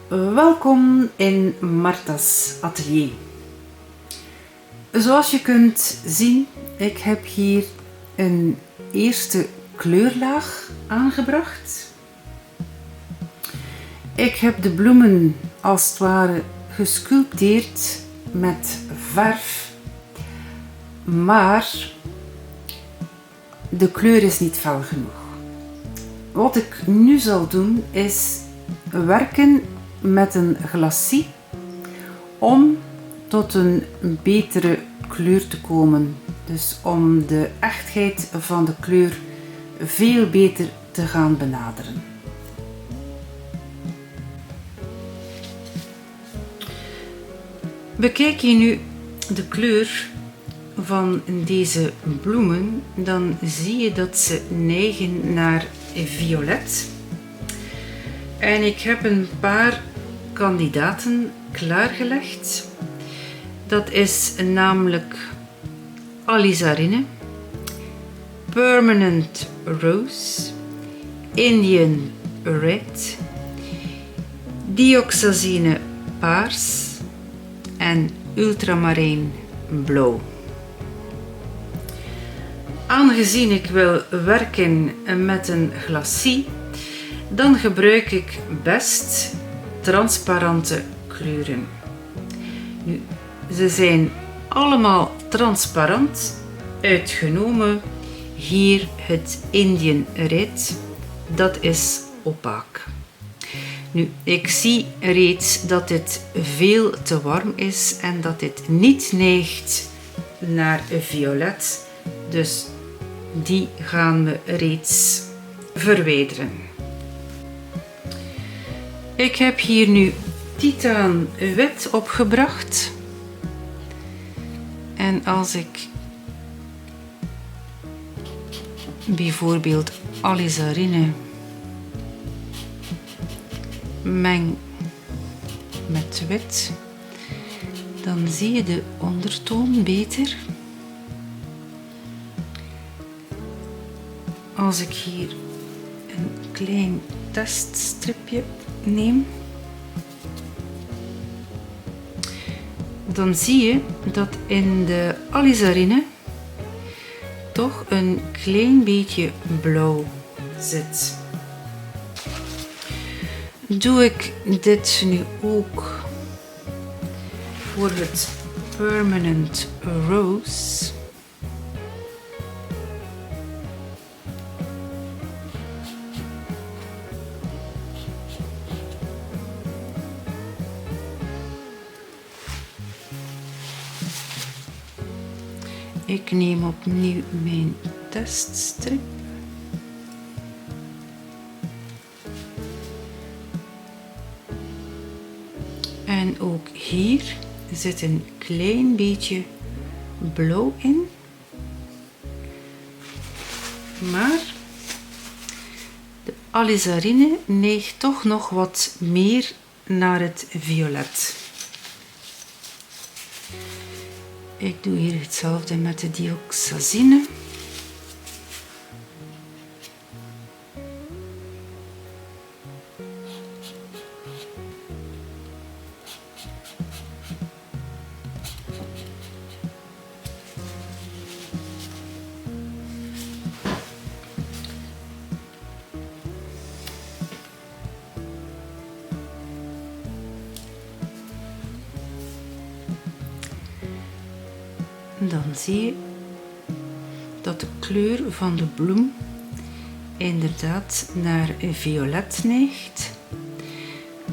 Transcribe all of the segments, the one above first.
Welkom in Marta's atelier. Zoals je kunt zien, ik heb hier een eerste kleurlaag aangebracht. Ik heb de bloemen als het ware gesculpteerd met verf, maar de kleur is niet fel genoeg. Wat ik nu zal doen is werken met een glacis om tot een betere kleur te komen. Dus om de echtheid van de kleur veel beter te gaan benaderen. Bekijk je nu de kleur van deze bloemen, dan zie je dat ze neigen naar violet. En ik heb een paar kandidaten klaargelegd. Dat is namelijk Alizarine, Permanent Rose, Indian Red, Dioxazine Paars en Ultramarijn Blauw. Aangezien ik wil werken met een glacis, dan gebruik ik best transparante kleuren. Nu, ze zijn allemaal transparant, uitgenomen hier het Indian Red, dat is opaak. Nu, ik zie reeds dat dit veel te warm is en dat dit niet neigt naar violet, dus die gaan we reeds verwijderen. Ik heb hier nu titaan wit opgebracht. En als ik bijvoorbeeld Alizarine meng met wit, dan zie je de ondertoon beter. Als ik hier een klein teststripje neem, dan zie je dat in de Alizarine toch een klein beetje blauw zit. Doe ik dit nu ook voor het Permanent Rose. Ik neem opnieuw mijn teststrip. En ook hier zit een klein beetje blauw in. Maar de Alizarine neigt toch nog wat meer naar het violet. Ik doe hier hetzelfde met de dioxazine. Dan zie je dat de kleur van de bloem inderdaad naar violet neigt,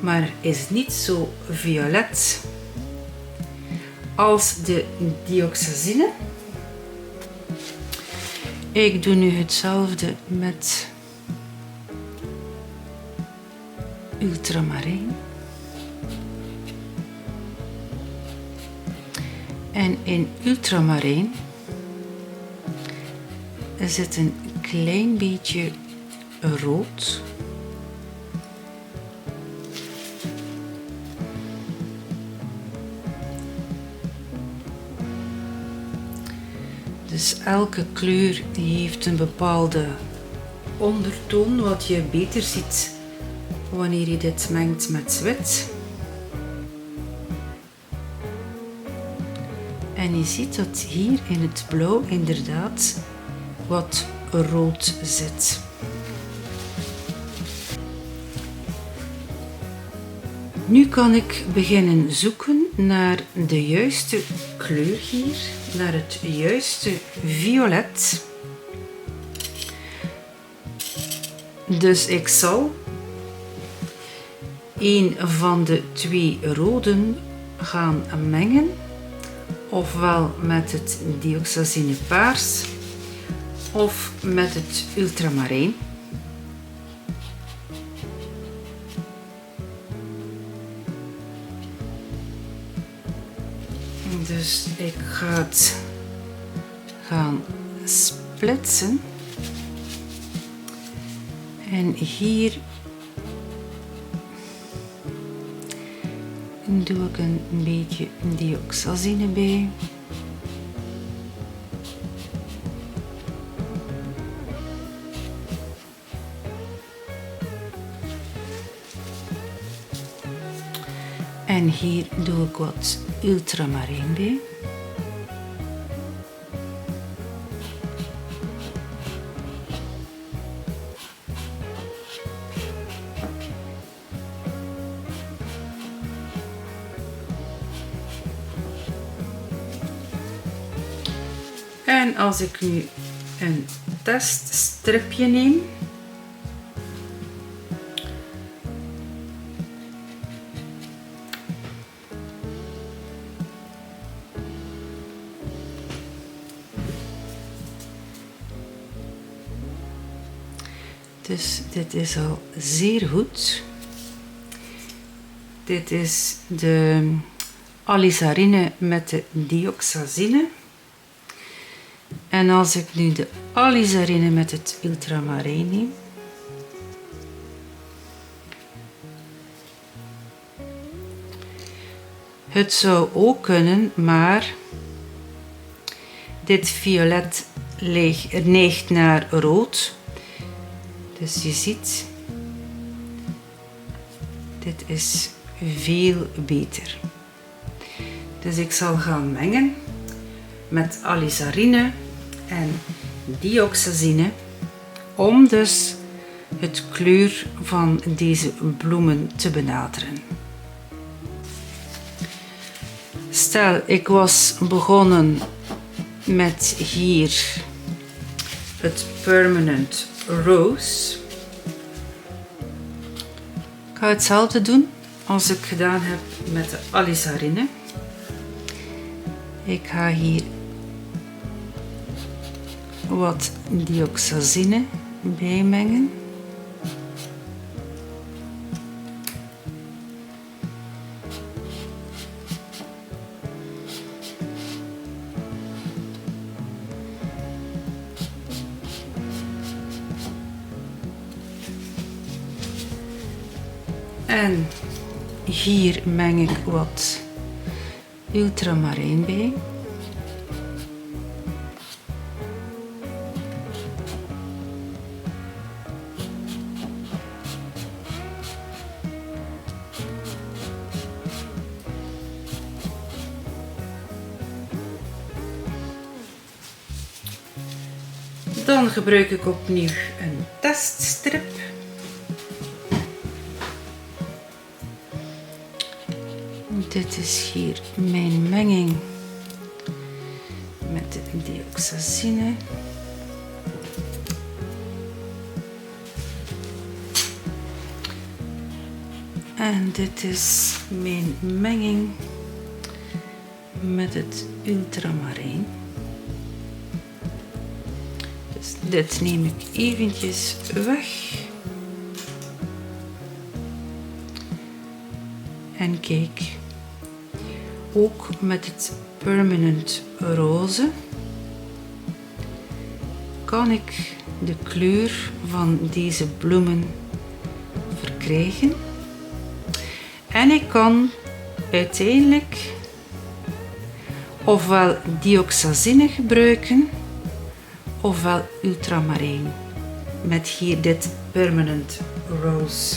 maar is niet zo violet als de dioxazine. Ik doe nu hetzelfde met ultramarijn. En in ultramarijn zit een klein beetje rood. Dus elke kleur heeft een bepaalde ondertoon wat je beter ziet wanneer je dit mengt met wit. En je ziet dat hier in het blauw inderdaad wat rood zit. Nu kan ik beginnen zoeken naar de juiste kleur hier, naar het juiste violet. Dus ik zal een van de twee roden gaan mengen, ofwel met het dioxazine paars of met het ultramarijn. Dus ik ga het gaan splitsen. En hier doe ik een beetje dioxazine bij. En hier doe ik wat ultramarijn bij. En als ik nu een teststripje neem, dus dit is al zeer goed. Dit is de alizarine met de dioxazine. En als ik nu de alizarine met het ultramarijn neem, het zou ook kunnen, maar dit violet neigt naar rood. Dus je ziet, dit is veel beter. Dus ik zal gaan mengen met alizarine en dioxazine om dus het kleur van deze bloemen te benaderen. Stel, ik was begonnen met hier het Permanent Rose. Ik ga hetzelfde doen als ik gedaan heb met de alizarine. Ik ga hier wat dioxazine bijmengen. En hier meng ik wat ultramarijn bij. Dan gebruik ik opnieuw een teststrip. Dit is hier mijn menging met de dioxazine. En dit is mijn menging met het ultramarijn. Dus dit neem ik eventjes weg. En kijk, ook met het Permanent Roze kan ik de kleur van deze bloemen verkrijgen. En ik kan uiteindelijk ofwel dioxazine gebruiken ofwel ultramarijn met hier dit Permanent Rose.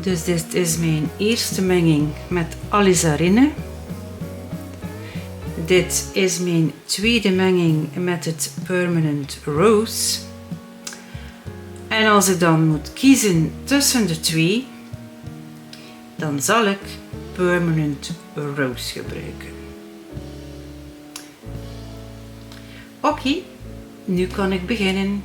Dus dit is mijn eerste menging met alizarine. Dit is mijn tweede menging met het Permanent Rose. En als ik dan moet kiezen tussen de twee, dan zal ik Permanent Rose gebruiken. Oké, nu kan ik beginnen.